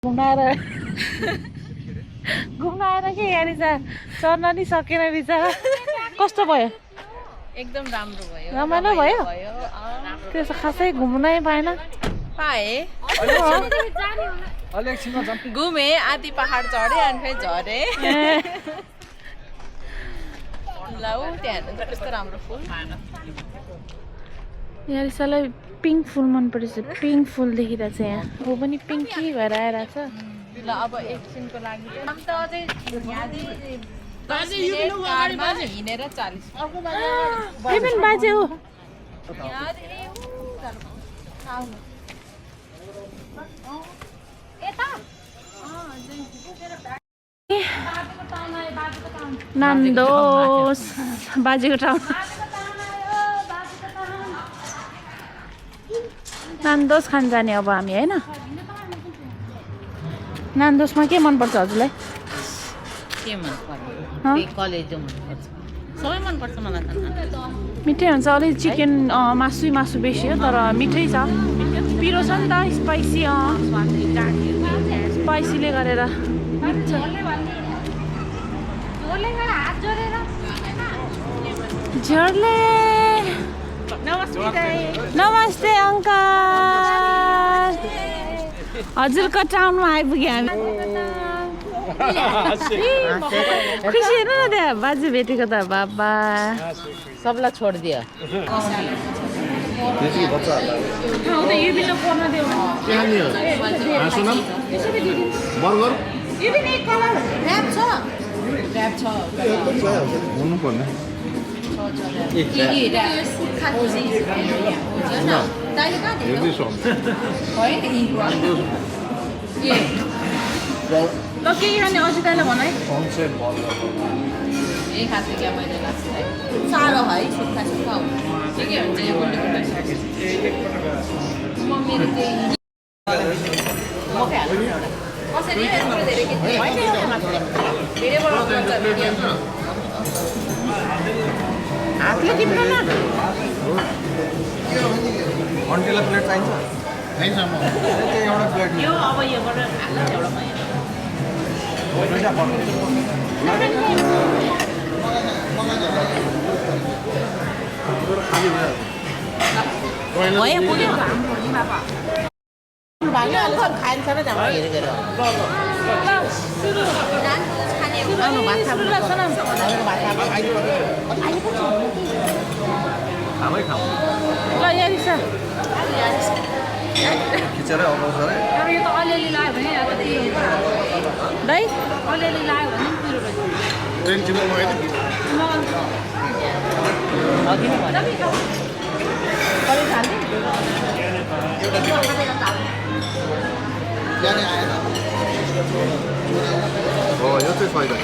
घुम्न आएर के यहाँ चढ्न नि सकेन बिचरा कस्तो भयो एकदम राम्रो भयो रमाइलो भयो त्यसो खासै घुम्नै पाएन घुमे आधी पहाड चढे अनि फेरि झरे ल ऊ त्यहाँ हेर्नु कस्तो राम्रो फुल यहाँ रिसालाई पिङ्क फुल मन परेछ पिङ्क फुल देखिरहेछ यहाँ ऊ पनि पिङ्की भएर आइरहेछ ल अब एकछिनको लागि हामी त अझै हिँडेर 40 बाजे हो नान्दोस बाजेको ठाउँ नान्दोस खान जाने अब हामी होइन नान्दोसमा के मनपर्छ हजुरलाई के मन पर्छ कलेजो मन पर्छ सबै मन पर्छ मलाई त मिठै हुन्छ अलिक चिकन मासु बेसी हो तर मिठै छ पिरो छ नि त स्पाइसी स्पाइसीले गरेर झोरले नमस्ते अङ्कल हजुरको टाउनमा आइपुग्यो हामी खुसी हेर्नु न त्यहाँ बाजे भेटेको त बाबा सबलाई छोडिदियो ल के खाने अजितालाई भन है यही खाएको क्या मैले साह्रो है सुक्खा सुक्खा हो के हुन्छ यो म मेरो चाहिँ कसरी यत्रो धेरै के धेरै बनाउँछ हातले टिप्नु न अन्टेला प्लेट चाहिन्छ एउटा प्लेट यो अब योबाट हाल्न एउटा भयो पुग्यो खान्छ र त्यहाँ हेरेर ल यहाँ खिचेर आउँछ रे तर यो त अलिअलि लाग्यो भने अब दाइ अलिअलि लाग्यो भने पिरो भइन्छ ट्रेन टिकट मगाइदियो अघि नै भन्यो हो यो चाहिँ फाइदा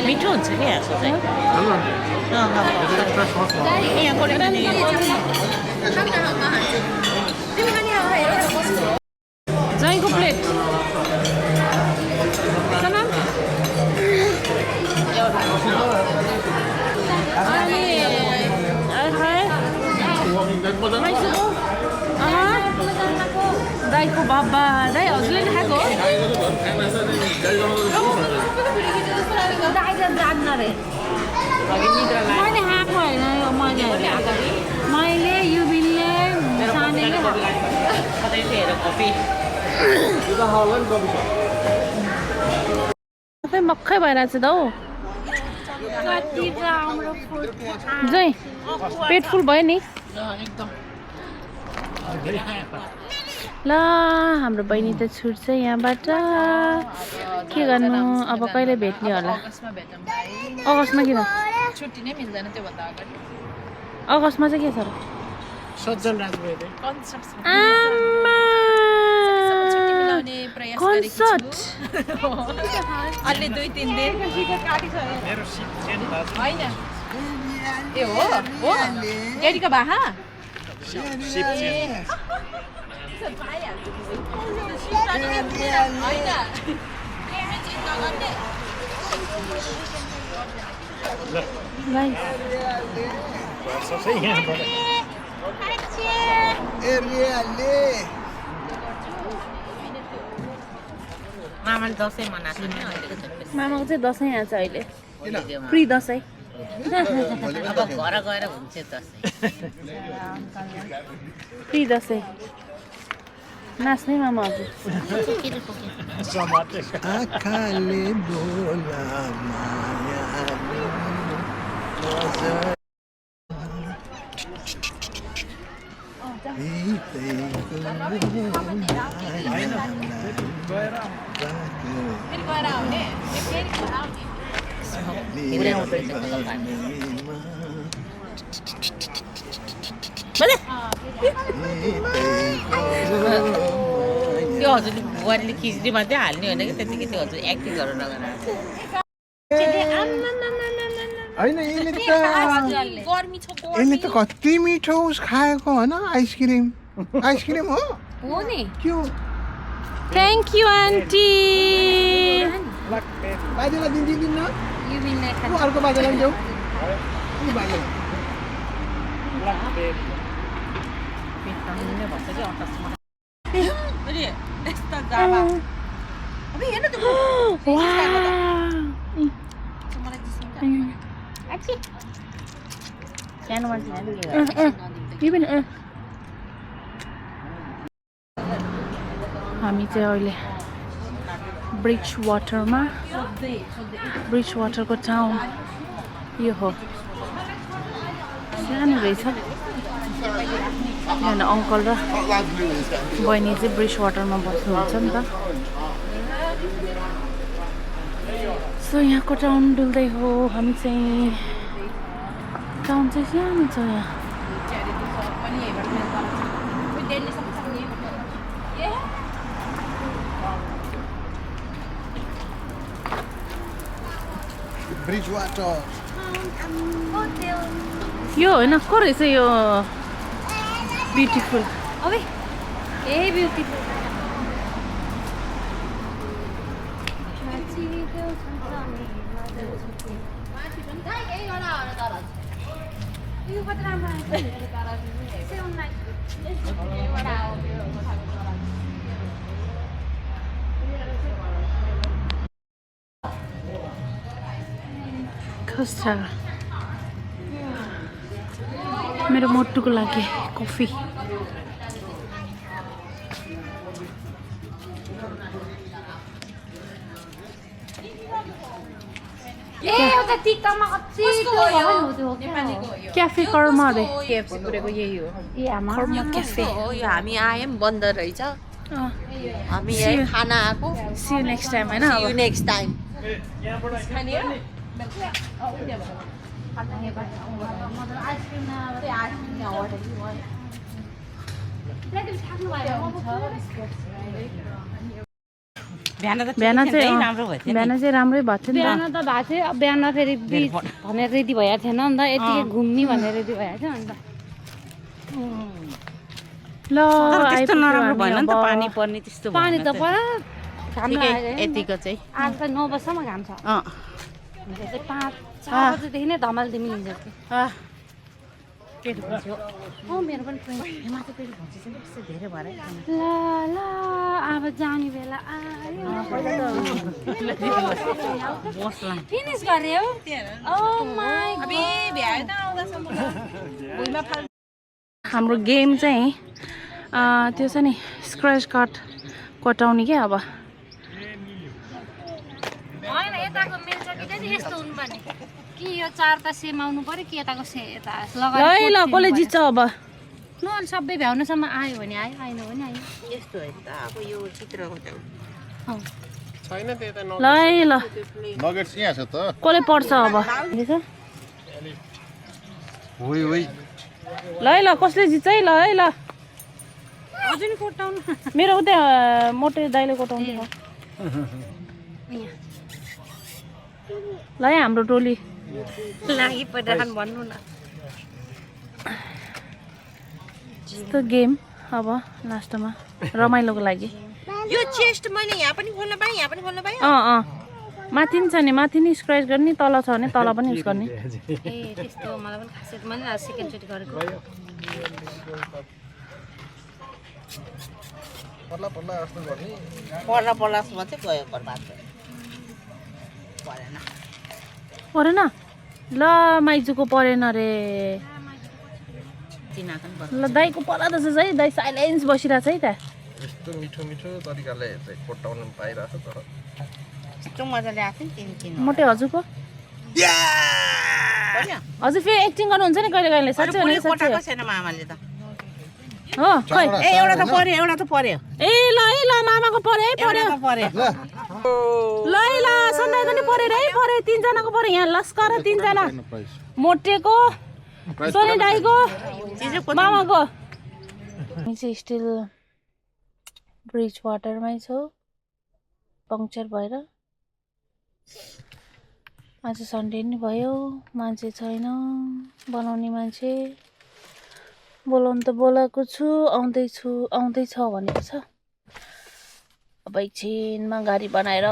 मिठो हुन्छ कि हाँसो चाहिँ ज्वाइँको प्लेट दाइको बाबा दाइ हजुरले नि खाएको मैले खाएको होइन मैले युबिनले सानेले मक्खै भइरहेको छ त हौ जय पेट फुल भयो नि ल हाम्रो बहिनी त छुट्छ यहाँबाट के गर्नु अब कहिले भेट्ने होला अगस्तमा किन छुट्टी नै मिल्दैन त्योभन्दा अगाडि अगस्तमा चाहिँ के छ र कन्सर्ट अलि 2-3 दिन होइन ए हो ड्याडीको बाहा मामाले दसैँ मनाएको नि अहिलेको छोरी मामाको चाहिँ दसैँ यहाँ छ अहिले चेलीमा। प्री दसैँ अब घर गएर हुन्छ दसैँ प्री दसैँ नाच्ने मामा हजुर आँखाले बोला माया त्यो हजुरले बुहारीले खिचडी मात्रै हाल्ने होइन कि त्यतिकै त्यो हजुर एक्टिङ गरेर नगरेर होइन यसले त कति मिठो खाएको होइन आइसक्रिम आइसक्रिम हो हो नि के हो थ्याङ्क यू आन्टी बाजेलाई दिन्न अर्को बाजेलाई जाऊ सानो मान्छे हामी चाहिँ अहिले ब्रिज वाटरमा ब्रिज वाटरको टाउन यो हो सानो रहेछ यहाँ अङ्कल र बहिनी चाहिँ ब्रिज वाटरमा बस्नुहुन्छ नि त सो यहाँको टाउन डुल्दै हो हामी चाहिँ टाउन चाहिँ सानो छ यहाँ ब्रिज वाटर यो होइन को रहेछ यो ब्युटिफुल अबे ए ब्युटिफुल कस्तो मेरो मोटुको लागि कफी क्याफे कर्मा अरे कर्मा क्याफे हो यो हामी आयौँ बन्द रहेछ हामी यही खाना आएको सी यु नेक्स्ट टाइम होइन See you next time. बिहान चाहिँ राम्रै भएको थियो बिहान त भएको थियो बिहान फेरि बिच भनेर रेडी भएको थिएन नि त यतिकै घुम्ने भनेर रेडी भएको थियो अन्त ल त्यस्तो नराम्रो भएन नि त पानी पर्ने त्यस्तो पानी त पर घाम यतिको चाहिँ आज त 9 बजीसम्म घाम छ चाहिँ 5-4 बजीदेखि नै धमाल दिमी हिँड्छ पेट भर्यो मेरो पनि माथि पेट भर्छ चाहिँ कस्तो धेरै भएर ल ल अब जाने बेला आयो फिनिस गर्यो ओ माय हाम्रो गेम चाहिँ त्यो छ नि स्क्रच कार्ड कटाउने क्या अब होइन यताको मिल्छ कि चाहिँ यस्तो हुनु पर्ने कि यो चार त सेम आउनु पर्यो कि यताको यता ल ल कसले जित्छ अब न सबै भ्याउनुसम्म आयो भने आयो आएन भने आयो यस्तो है त अब यो चित्रको त छैन त्यता ल है ल नगेट्स यहाँ छ त कसले पर्छ अब होइ होइ ल है ल कसले जित्छ है ल है ल अझै नि कोटाउनु मेरो उतै मोटे दाइले कोटाउनु ल है हाम्रो टोली लागि पर्दैन भन्नु न यस्तो गेम अब लास्टमा रमाइलोको लागि यो चेस्ट मैले यहाँ पनि खोल्न पाएँ यहाँ पनि खोल्न पाएँ माथि नि छ नि माथि नि स्क्रच गर्ने तल छ भने तल पनि युज गर्ने ए त्यस्तो मलाई पनि खासै मैले सेकेन्डचोटि गरेको पर्ला पर्ला जस्तो गर्ने पल्लासम्म चाहिँ गयो बर्बाद भयो परेन परेन ल माइजूको परेन रे चिनाको नि ल दाइको पला त छ है दाइ साइलेन्स बसिरहेछ है त यस्तो मिठो मिठो तरिकाले चाहिँ कोट्टाउन पाइरहेको छ तर यस्तो मजाले आएको नि किन मोटे हजुरको हजुर फेरि एक्टिङ गर्नुहुन्छ नि कहिले कहिले साँच्चै हो नि साँच्चै हो। छैन मामाले त हो खै ए एउटा त पर्यो ए ल मामाको परे है पऱ्यो ल ल सन्दायको नि पऱ्यो रे पऱ्यो 3 जनाको पऱ्यो यहाँ लस्कर 3 जना मोटेको सोनी दाइको मामाको हामी चाहिँ स्टिल ब्रिज वाटरमै छौ पङ्क्चर भएर आज सन्डे नि भयो मान्छे छैन बनाउने मान्छे बोलाउनु त बोलाएको छु आउँदैछ भनेको छ अब एकछिनमा गाडी बनाएर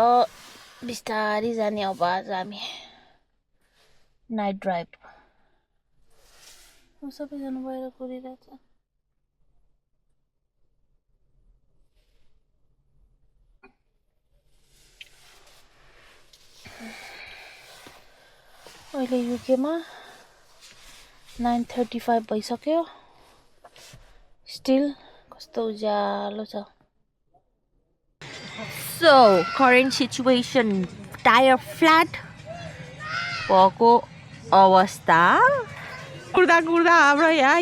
बिस्तारै जाने अब आज हामी नाइट ड्राइभ सबैजना बाहिर कुरिरहेछ अहिले युकेमा 9:35 भइसक्यो स्टिल कस्तो उज्यालो छ So, current situation, tire flat भएको अवस्था कुर्दा हाम्रो यहाँ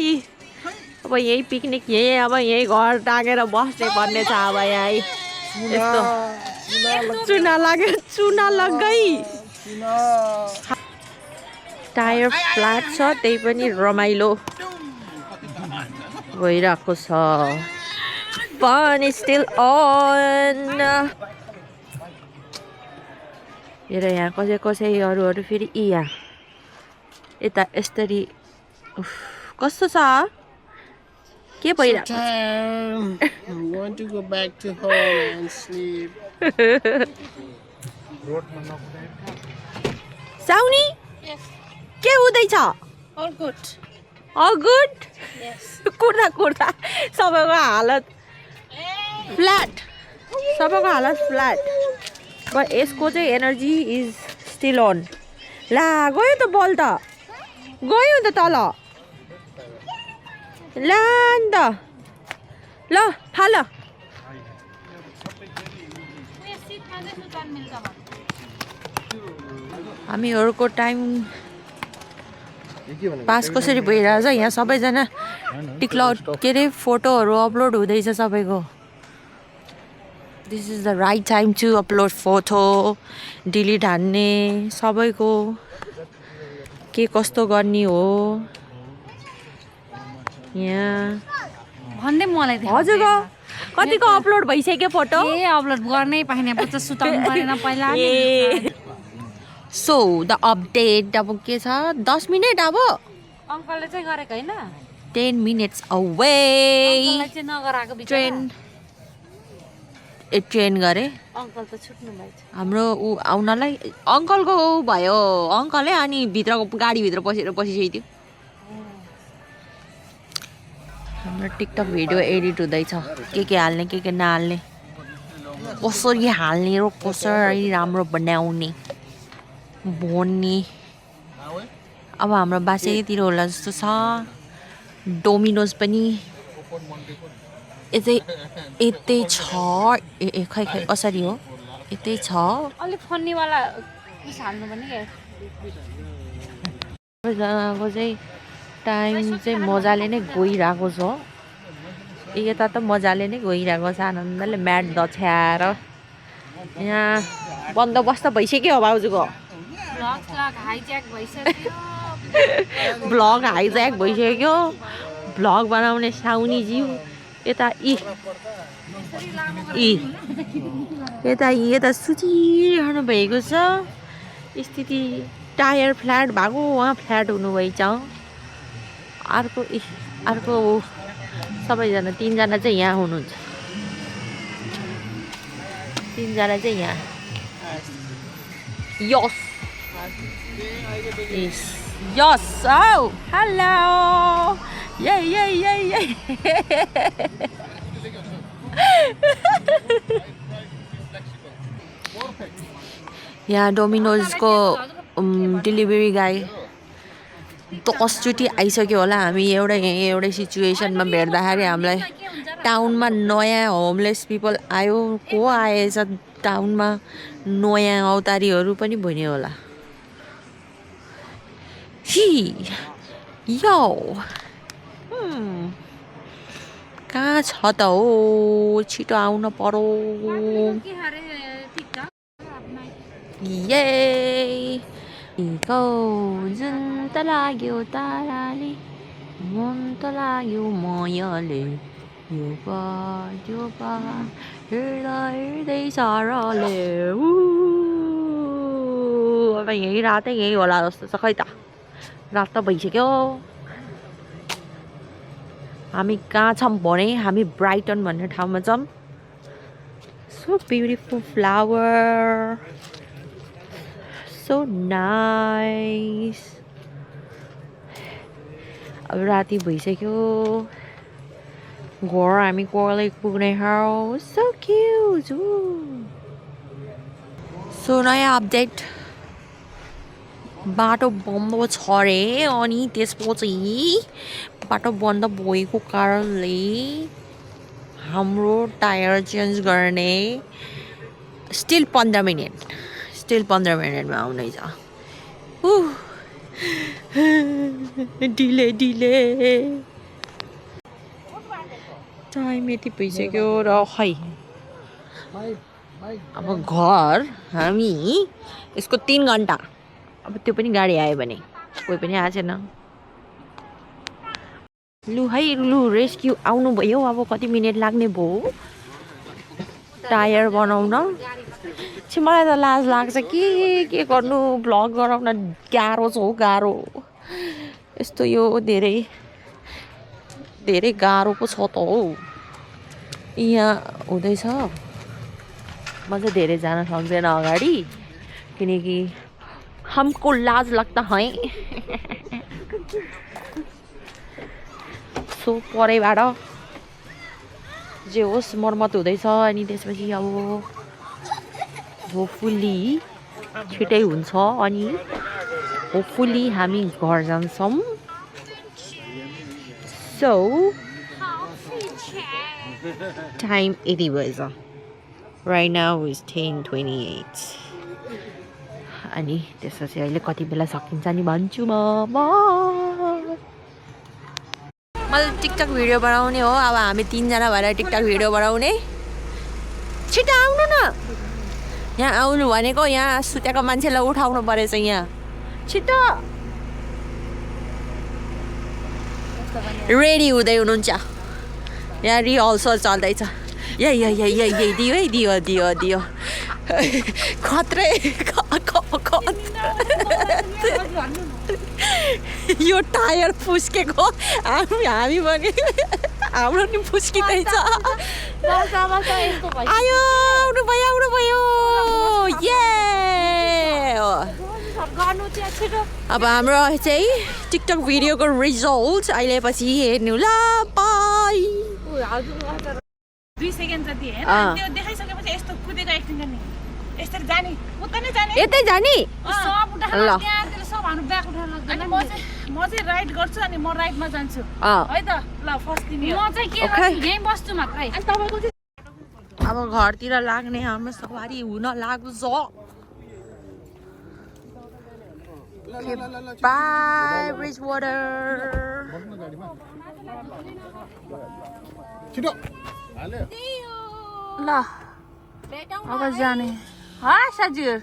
अब यही पिकनिक यही अब यही घर टाँगेर बस्ने भन्ने छ अब यहाँ यस्तो चुना लगै टायर फ्ल्याट छ त्यही पनि रमाइलो भइरहेको छ Fun is still on. हेर यहाँ कसै अरू फेरि यहाँ यता यसरी कस्तो छ के भइरहेको I'm going to go back to home and sleep. साउनी के हुँदैछ All good. All good? Yes. कुर्दा सबैको हालत फ्ल्याट सबैको हालत फ्ल्याट बट यसको चाहिँ एनर्जी इज स्टिल अन ला गयो त बल त गयो त तल ला नि त ल फाल हामीहरूको टाइम पास कसरी भइरहेछ यहाँ सबैजना के अरे फोटोहरू अपलोड हुँदैछ सबैको this is the right time to upload photo delete हान्ने सबैको के कस्तो गर्ने हो यहाँ भन्दै मलाई हजुरको कतिको अपलोड भइसक्यो फोटो ए अपलोड गर्नै पाइने बच्चा सुताउनु परेन पहिला ए सो द अपडेट अब के छ 10 मिनट अब अङ्कलले चाहिँ गरेको होइन 10 minutes away अङ्कललाई चाहिँ नगराएको ट्रेन गरे अङ्कल त छुट्नु भएछ हाम्रो ऊ आउनलाई अङ्कलको भयो अङ्कलै अनि भित्रको गाडीभित्र पसिसकेको थियो हाम्रो टिकटक भिडियो एडिट हुँदैछ के हाल्ने के नहाल्ने कसरी हाल्ने र कसरी राम्रो बनाउने भन्ने अब हाम्रो बासेतिर होला जस्तो छ डोमिनोज पनि यतै छ ए खै कसरी हो यतै छ अलिक फन्नीवाला उस हाल्नु पनि क्या सबैजनाको चाहिँ टाइम चाहिँ मजाले नै गइरहेको छ यता त मजाले नै गइरहेको छ आनन्दले म्याट दछ्याएर यहाँ बन्दोबस्त भइसक्यो हो भाउजूको भ्लग हाइज्याक भइसक्यो भ्लग बनाउने साउनीज्यू यता यता सुतिरहनु भएको छ स्थिति टायर फ्ल्याट भएको उहाँ फ्ल्याट हुनुभएछ अर्को सबैजना 3 जना चाहिँ यहाँ हुनुहुन्छ 3 जना चाहिँ यहाँ Yes. Oh, hello. Yay. यहाँ डोमिनोजको डेलिभरी गाई 10 चोटि आइसक्यो होला हामी एउटै सिचुएसनमा भेट्दाखेरि हामीलाई टाउनमा नयाँ होमलेस पिपल आयो को आएछ टाउनमा नयाँ अवतारीहरू पनि भन्यो होला हि यो कहाँ छ त हो छिटो आउन पर्यो ये जुन त लाग्यो ताराले मन त लाग्यो मायाले यो हृदय साराले अब यही रातै यही होला जस्तो छ खै त रात त भइसक्यो हामी कहाँ छौँ भने हामी ब्राइटन भन्ने ठाउँमा छौँ so beautiful flower so nice अब राति भइसक्यो घर हामी कोले पुग्ने हौ so cute so नयाँ अपडेट बाटो बन्द छ रे अनि त्यसपछि बाटो बन्द भएको कारणले हाम्रो टायर चेन्ज गर्ने स्टिल 15 मिनेटमा आउनेछ डिले टाइम यति भइसक्यो र खै अब घर हामी यसको 3 घन्टा अब त्यो पनि गाडी आयो भने कोही पनि आएको छैन लु रेस्क्यु आउनु भयो अब कति मिनेट लाग्ने भयो टायर बनाउन मलाई त लाज लाग्छ के गर्नु भ्लग गराउन गाह्रो यस्तो यो धेरै गाह्रो पो छ त हौ यहाँ हुँदैछ म चाहिँ धेरै जान सक्दैन अगाडि किनकि हमको लाज लाग्दा है सो परेबाट जे होस् मर्मत हुँदैछ अनि त्यसपछि अब होपफुल्ली छिटै हुन्छ अनि होपफुल्ली हामी घर जान्छौँ सो टाइम यति भएछ राइट नाउ इज 10:28 अनि त्यसपछि अहिले कति बेला सकिन्छ नि भन्छु मैले टिकटक भिडियो बनाउने हो अब हामी 3 जना भएर टिकटक भिडियो बनाउने छिटो आउनु न यहाँ आउनु भनेको यहाँ सुतेको मान्छेलाई उठाउनु परेछ यहाँ छिटो रेडी हुँदै हुनुहुन्छ यहाँ रिहर्सल चल्दैछ यही दियो खत्रै यो टायर फुस्केको हामी भने हाम्रो नि फुस्किँदैछ आयो आउनु भयो अब हाम्रो चाहिँ टिकटक भिडियोको रिजल्ट अहिले पछि हेर्नु ल बाई 2 सेकेन्ड जति हेर त्यो देखाइसकेपछि यस्तो कुदेको एक्टिङ गर्ने यसरी जाने उता नै जाने यतै जाने सब उठाएर ल त्यहाँतिर सब हाम्रो ब्याग उठाएर अनि म चाहिँ राइड गर्छु अनि म राइटमा जान्छु है त ल फर्स्ट दिन म चाहिँ के गर्छु यहीँ बस्छु मात्रै अनि तपाईको चाहिँ अब घरतिर लाग्ने हाम्रो सवारी हुन लाग्छ बाई ब्रिजवाटर छिटो ल अब जाने हा साजुर